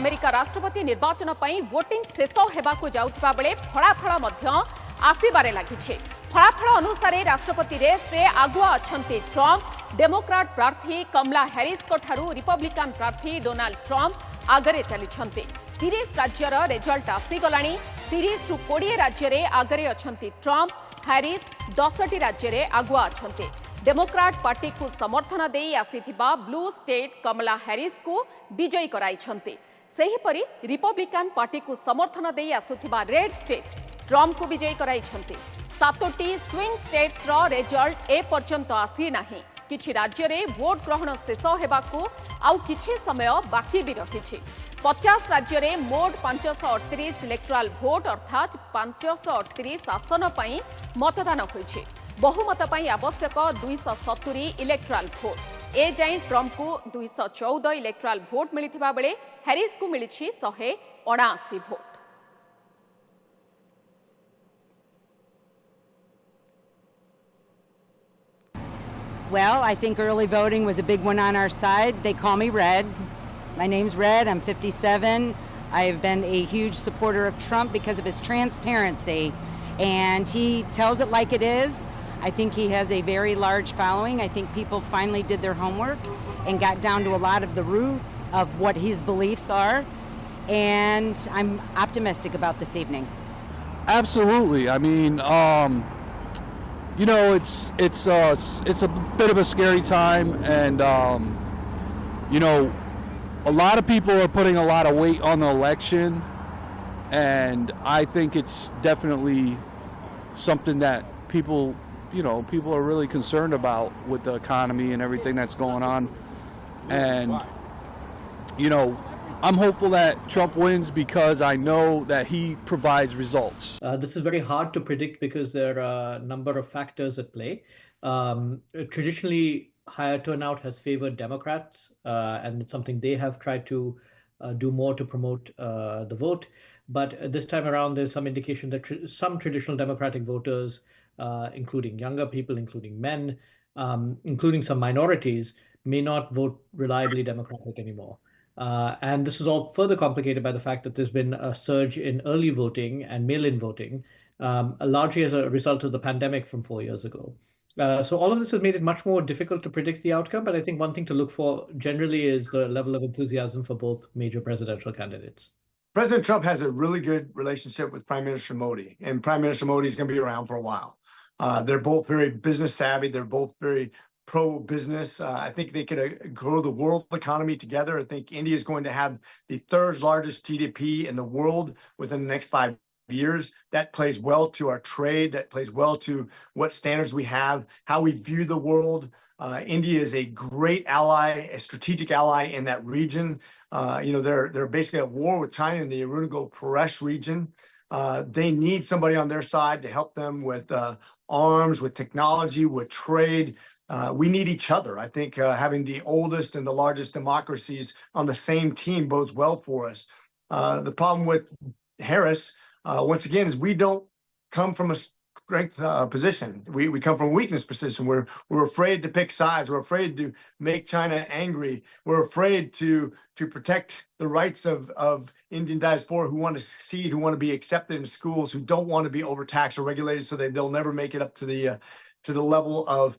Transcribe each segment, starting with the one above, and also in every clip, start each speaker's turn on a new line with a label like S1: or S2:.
S1: America राष्ट्रपति निर्वाचन पर वोटिंग शेष होगाकू जाउथिबा बेले फलाफल मध्य आसीबारे लागिछि। फलाफल अनुसार राष्ट्रपति रेस रे आगुआ अछंती ट्रम्प। डेमोक्राट प्रार्थी कमला हैरिस को ठारू रिपब्लिकान प्रार्थी डोनाल्ड ट्रम्प आगरे चलिछंती। 30 राज्यर रिजल्ट आसीगलाणी। 30 रु 20 राज्य आगरे अछंती ट्रम्प। हैरिस 10टी राज्य आगुआ अछंती। डेमोक्राट पार्टी को समर्थन दे आसीथिबा ब्लू स्टेट कमला हैरिस को विजयी कराइछंती। सेहीपरि रिपब्लिकान पार्टी को समर्थन दे आसुथिबा रेड स्टेट ट्रम्प को विजयी कराइछंती। 7टी स्विंग स्टेट्स रो रिजल्ट ए पर्यंत आसी नाही। किछि राज्य रे वोट ग्रहण शेष हेबाकू आउ किछि समय बाकी भी रहिछि। 50 राज्य रे मोट 538 इलेक्टोरल वोट अर्थात 538 आसन पई मतदान होइछि। बहुमत पई आवश्यक 270 इलेक्टोरल वोट। ए जाई ट्रम्प को 214 इलेक्टोरल वोट मिलिथिबा बेले हैरिस को मिलिछि 179 vote.
S2: Well, I think early voting was a big one on our side. They call me Red. My name's Red. I'm 57. I have been a huge supporter of Trump because of his transparency, and he tells it like it is. I think he has a very large following. I think people finally did their homework and got down to a lot of the root of what his beliefs are, and I'm optimistic about this evening.
S3: Absolutely. I mean, you know, it's a bit of a scary time, and you know, a lot of people are putting a lot of weight on the election, and I think it's definitely something that people are really concerned about with the economy and everything that's going on. And you know, I'm hopeful that Trump wins because I know that he provides results.
S4: This is very hard to predict because there are a number of factors at play. Traditionally, higher turnout has favored Democrats, and it's something they have tried to do more to promote the vote. But this time around, there's some indication that some traditional Democratic voters, including younger people, including men, including some minorities, may not vote reliably Democratic anymore. And this is all further complicated by the fact that there's been a surge in early voting and mail-in voting, largely as a result of the pandemic from 4 years ago. So all of this has made it much more difficult to predict the outcome, but I think one thing to look for generally is the level of enthusiasm for both major presidential candidates.
S5: President Trump has a really good relationship with Prime Minister Modi, and Prime Minister Modi is going to be around for a while. They're both very business savvy. They're both very pro-business. I think they could grow the world economy together. I think India is going to have the third largest GDP in the world within the next 5 years. That plays well to our trade. That plays well to what standards we have, how we view the world. India is a great ally, a strategic ally in that region. You know, they're basically at war with China in the Arunachal region. They need somebody on their side to help them with arms, with technology, with trade. We need each other. I think having the oldest and the largest democracies on the same team bodes well for us. The problem with Harris, once again, is we don't come from a strength position. We come from a weakness position. We're afraid to pick sides. We're afraid to make China angry. We're afraid to protect the rights of Indian diaspora who want to succeed, who want to be accepted in schools, who don't want to be overtaxed or regulated, so they'll never make it up to the level of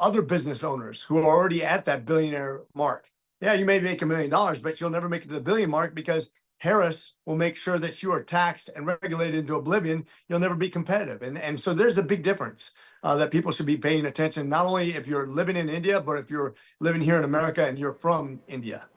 S5: other business owners who are already at that billionaire mark. Yeah, you may make $1 million, but you'll never make it to the billion mark because Harris will make sure that you are taxed and regulated into oblivion. You'll never be competitive. And so there's a big difference that people should be paying attention, not only if you're living in India, but if you're living here in America and you're from India.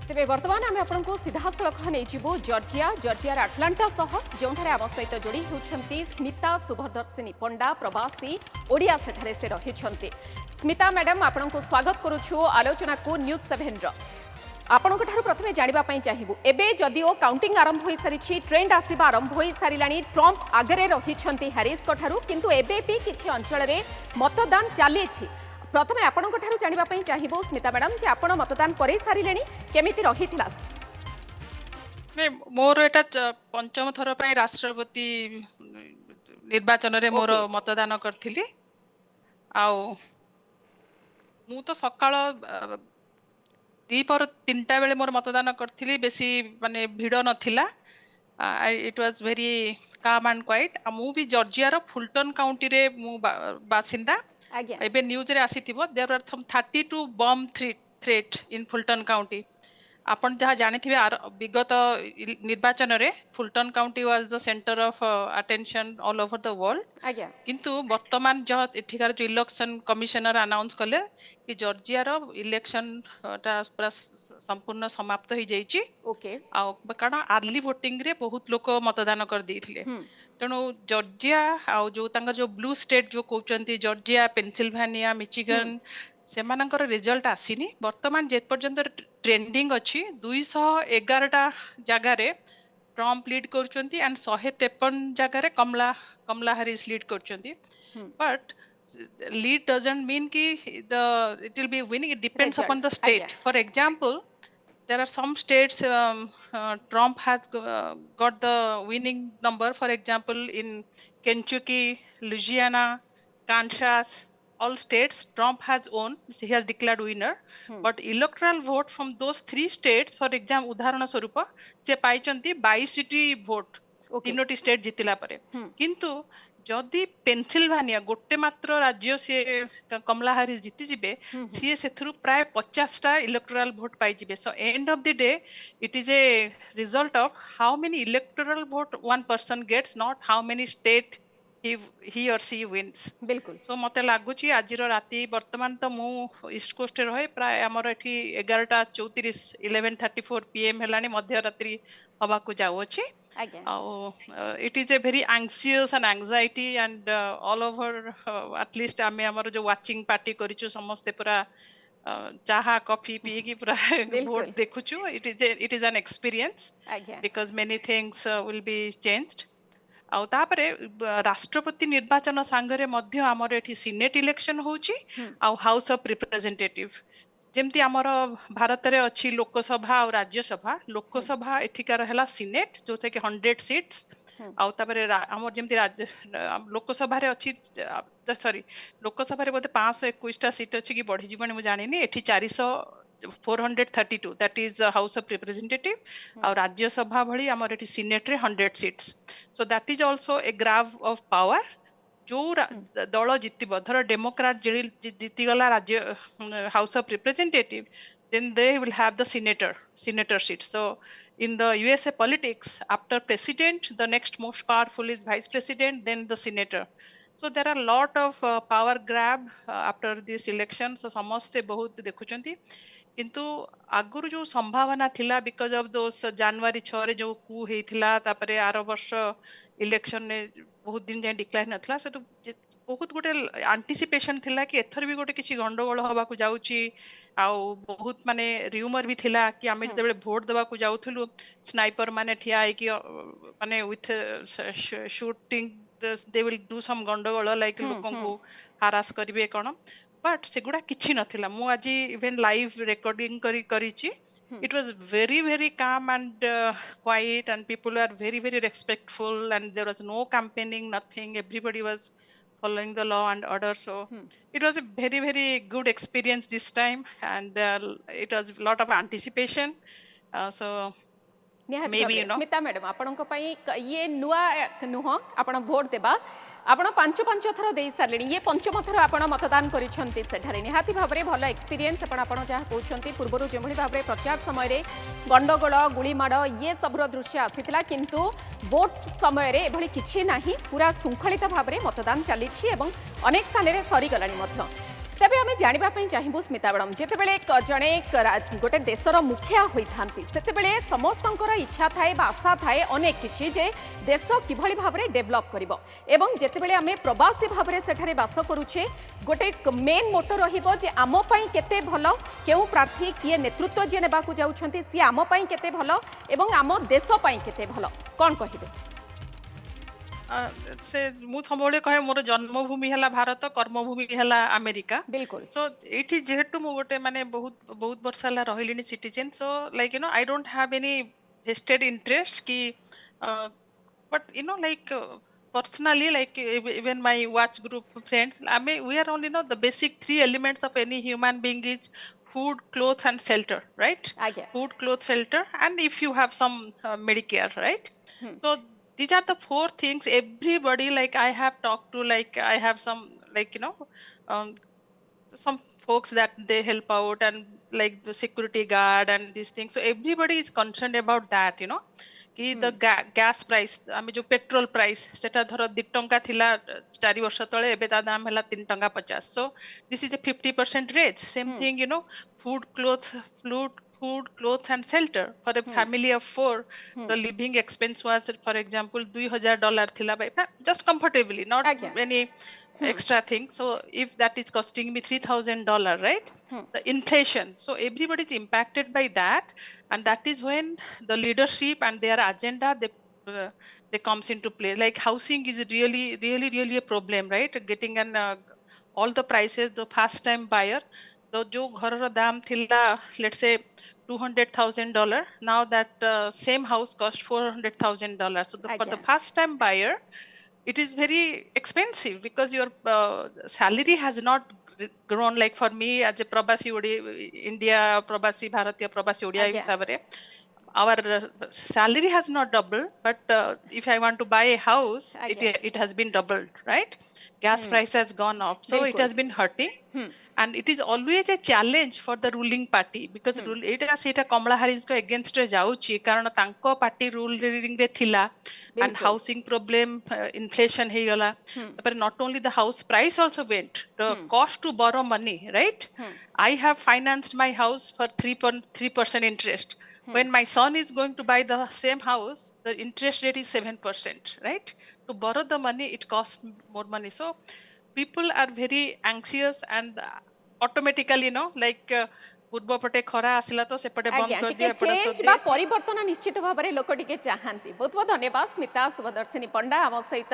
S1: तेबे वर्तमान आम आपको सीधा सड़क नहीं जर्जियार आटलांटा सह जो आम सहित जोड़ी होती स्मिता शुभदर्शिनी पंडा प्रवासी ओडिया सेठारे से रही। स्मिता मैडम आपन को स्वागत करुछु आलोचना को न्यूज7 आपण प्रथमे जानापी चाहबू एबे जदिओ काउंटिंग आरंभ हो सारी ट्रेंड आसवा आरंभ हो सारे ट्रम्प आगे रही हैरिस किंतु एबे भी किसी अंचल में मतदान चली। प्रथमे आपण जानापी चाहबू स्मिता मैडम जे आपण मतदान कर सारे केमी रही
S6: मोर एटा पंचम थर पे राष्ट्रपति निर्वाचन रे मोर मतदान करथिली आ मु तो सकाळ दीपर 3टा बेले मोर मतदान करथिली बेसी माने भिड़ नथिला it was very calm and quite मु भी जॉर्जिया रो फुलटन काउंटी रे मु बासिंदा
S1: आज्ञा
S6: एबे न्यूज रे आसीथिबो there are some 32 bomb threat in Fulton County आपण जहाँ जानिथिबे विगत निर्वाचन रे Fulton County was the centre of attention all over the world
S1: आज्ञा
S6: किंतु वर्तमान जो एठिकार जो इलेक्शन कमिशनर अनाउंस कले कि जॉर्जिया रो इलेक्शन टा पूरा संपूर्ण समाप्त हो जाइछि
S1: ओके
S6: कारण आर्ली वोटिंग रे बहुत लोक मतदान कर देथिले
S1: हम्म
S6: तेणु जॉर्जिया आउ जो तांकर जो ब्लू स्टेट जो कहउचंती जॉर्जिया पेंसिल्वेनिया मिचिगन सेमानकर रिजल्ट आसीनी वर्तमान जे पर्यंत ट्रेंडिंग अछि 211टा जगह रे ट्रम्प लीड करचंती एंड 153 जगह रे कमला हैरिस लीड करचंती
S1: hmm
S6: but lead doesn't mean ki it will be winning. It depends upon
S1: result
S6: the
S1: आज्ञा
S6: state. For example, there are some states Trump has got the winning number. For example, in Kentucky, Louisiana, Kansas, all states Trump has won. He has declared winner. But electoral vote from those 3 states, for example, उदाहरण स्वरूप से पाइचंती 22टी vote
S1: okay
S6: 3टी state जितिला परे किंतु जदि पेनसिल्भानिया गोटे मात्र राज्य से कमला हारिस जीति जिबे सी सेथुरु प्राय 50टा इलेक्टोरल वोट पाई जिबे so end of the day it is a result of how many electoral vote one person gets not how many state he or she wins
S1: बिल्कुल
S6: सो मते लागुची आजिर राती वर्तमान तो मु ईस्ट कोस्ट रे रहे प्राय हमर एठी 11:34 11:34 पीएम हेलानी मध्य रात्रि हवा को जाउ अछि
S1: आज्ञा
S6: it is a very anxious and anxiety and all over at least आमे हमर जो वाचिंग पार्टी करिछु समस्ते पूरा चाहा कॉफी पी की पूरा
S1: बिल्कुल
S6: vote देखुछु it is an experience
S1: आज्ञा
S6: because many things will be changed आउ तापरे राष्ट्रपति निर्वाचन सांगरे मध्य हमर एठी सीनेट इलेक्शन होउची आउ हाउस ऑफ रिप्रेजेंटेटिव जेमती हमर भारत रे अछि लोकसभा और राज्यसभा लोकसभा एठिकार हला सीनेट जोथे कि 100 सीट्स आउ तापरे हमर जेमती लोकसभा रे अछि सॉरी लोकसभा रे बोते 521 टा सीट अछि कि बढ़ी जीवन मु जानिनी एठी 432 that is house of representative और राज्यसभा भली हमर एठी सीनेट रे 100 seats so that is also a grab of power जो दल जितिब धर डेमोक्रेट जीति गला राज्य house of representative then they will have the senator seat so in the USA politics after president the next most powerful is vice president then the senator so there are lot of power grab after this election so ସମସ୍ते बहुत देखुचंती किंतु आगुर जो संभावना थिला because of those जनवरी 6 रे जो कू हेथिला तापरे आरो वर्ष इलेक्शन ने बहुत दिन जाय डिक्लाइन नथला से बहुत गोटे एंटीसिपेशन थिला कि एथर भी गोटे किछि गंडगोल हवा को जाउची आउ बहुत माने र्यूमर भी थिला कि आमे जते बेले वोट देबा को जाउथलु स्नाइपर माने ठिया है कि माने with shooting they will do some गंडगोल लाइक लोकन को हारास करिवे कोन बट सेगुडा किछि नथिला मु आज इवन लाइव रेकॉर्डिंग करिछि it was very very calm and quiet and people were very very respectful and there was no campaigning nothing everybody was following the law and order so it was a very very good experience this time and it was a lot of anticipation so
S1: निहाती
S6: maybe
S1: भाबरे Smita madam आपणक पई ये नुआ नुह आपण vote देबा आपण 5 थर दे सारले ये पंचम थर आपण मतदान करिसंती सेठारे निहाती भाबरे भलो एक्सपीरियंस आपण जहा कहउछंती पूर्वरु जेमळी भाबरे प्रचार समय रे गंडगोल गुलीमाड़ ये सबरो दृश्य आसीतिला किंतु वोट समय रे एभली किछि नाही पूरा शृंखलित भाबरे मतदान चलिछि एवं अनेक स्थान रे सरी गलानी मध्य तेबे आमे जानिबा पई चाहिबु स्मिता मैडम जेतेबेले जणे गोटे देशर मुखिया होइथांती सेतेबेले समस्तंकर इच्छा थाए बा आशा थाए अनेक किछि जे देश किभଳି भाबरे डेवलप करिवो एवं जेतेबेले आमे प्रवासी भाबरे सेठारे वास करूछे गोटे मेन मोटो रहिबो जे आमो पई केते भलो केउ प्रार्थी किए नेतृत्व जे नेबा को जाउछंती सी आमो पई केते भलो एवं आमो देश पई केते भलो कोन कहिबे
S6: से मु सबले कहे मोर जन्मभूमि हला भारत कर्मभूमि हला अमेरिका
S1: बिल्कुल
S6: सो एठी जेहेतु मु गोटे माने बहुत वर्ष हला रहिलिनी citizen so like you know I don't have any vested interest ki but you know like personally like even my watch group friends I mean we are only know the basic 3 elements of any human being is food, clothes, and shelter, right?
S1: Aye.
S6: Food, clothes, shelter, and if you have some Medicare, right? So these are the four things everybody, like I have talked to, like I have some, like, um, some folks that they help out, and like the security guard and these things. So everybody is concerned about that, कि the gas price, आमे जो petrol price सेटा धरो 2 टंका थिला 4 वर्ष तळे एबे ता दाम हला 3 टंका 50. So this is a 50% raise. Same thing, food, clothes and shelter for a family of 4. The living expense was, for example, $2,000 thila by just comfortably, not
S1: Aye.
S6: any extra thing. So if that is costing me $3,000, right? The inflation. So everybody is impacted by that, and that is when the leadership and their agenda they comes into play. Like housing is really a problem, right? Getting an all the prices, the first time buyer, the jo gharar dam thila, let's say $200,000. Now that same house cost $400,000. So for the
S1: Aye.
S6: first time buyer, it is very expensive because your salary has not grown. Like for me as a Prabasi India Prabasi Bharatiya Prabasi Odia
S1: Aye.
S6: hisabare, our salary has not doubled, but if I want to buy a house,
S1: Aye.
S6: it has been doubled, right? Gas price has gone up, so it
S1: बिल्कुल.
S6: has been hurting. And it is always a challenge for the ruling party because एटा सेटा कमला हारिस को against रे जाउची कारण तांको party ruling रे थिला, and
S1: बिल्कुल.
S6: housing problem, inflation हे गला. But not only the house price also went, the cost to borrow money, right? I have financed my house for 3.3% interest. When my son is going to buy the same house, the interest rate is 7%, right? To borrow the money, it costs more money. So people are very anxious, and automatically, like पूर्व पटे खरा आसिला तो सेपटे बंद
S1: आज्ञा
S6: कर
S1: टिके
S6: दिया एपटे
S1: चेंज
S6: सदी.
S1: बा परिवर्तन निश्चित भाव में लोक टिके चाहती. बहुत बहुत धन्यवाद स्मिता शुभदर्शिनी पंडा आम सहित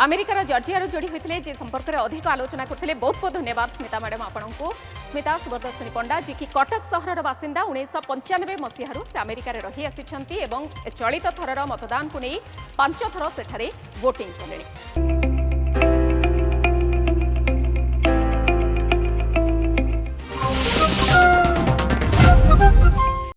S1: अमेरिकार जर्जिया जोड़ी होते जे संपर्क में अधिक आलोचना करते. बहुत बहुत धन्यवाद स्मिता मैडम आपन को. स्मिता शुभदर्शिनी पंडा जी की कटक सहर बासिंदा 1995 मसीह से अमेरिका रही आसी चलित थरर मतदान को नहीं 5 थर सेठारे वोटिंग कले.